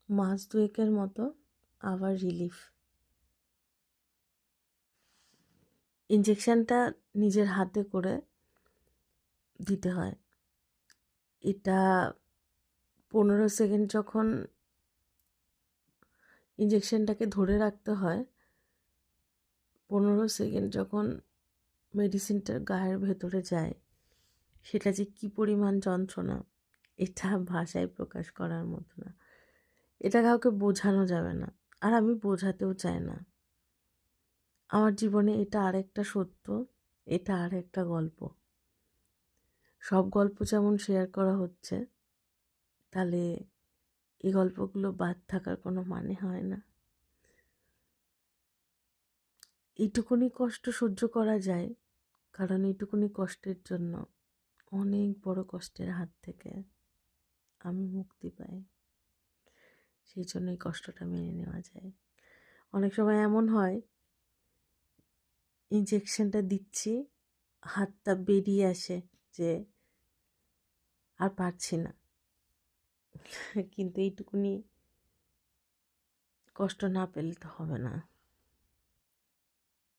মাস দুয়েকের মতো আবার রিলিফ। ইঞ্জেকশানটা নিজের হাতে করে দিতে হয়। এটা 15 সেকেন্ড যখন ইঞ্জেকশানটাকে ধরে রাখতে হয়, 15 সেকেন্ড যখন মেডিসিনটা গায়ের ভেতরে যায়, সেটা যে কী পরিমাণ যন্ত্রণা, এটা ভাষায় প্রকাশ করার মতো না। এটা কাউকে বোঝানো যাবে না, আর আমি বোঝাতেও চাই না। আমার জীবনে এটা আরেকটা সত্য, এটা আরেকটা গল্প। সব গল্প যেমন শেয়ার করা হচ্ছে, তাহলে এই গল্পগুলো বাদ থাকার কোনো মানে হয় না। এইটুকুনি কষ্ট সহ্য করা যায়, কারণ এইটুকুনি কষ্টের জন্য অনেক বড় কষ্টের হাত থেকে আমি মুক্তি পাই। সেই জন্য এই কষ্টটা মেনে নেওয়া যায়। অনেক সময় এমন হয়, ইঞ্জেকশনটা দিচ্ছি, হাতটা বেরিয়ে আসে যে আর পারছি না, কিন্তু এইটুকুনি কষ্ট না পেলে তো হবে না।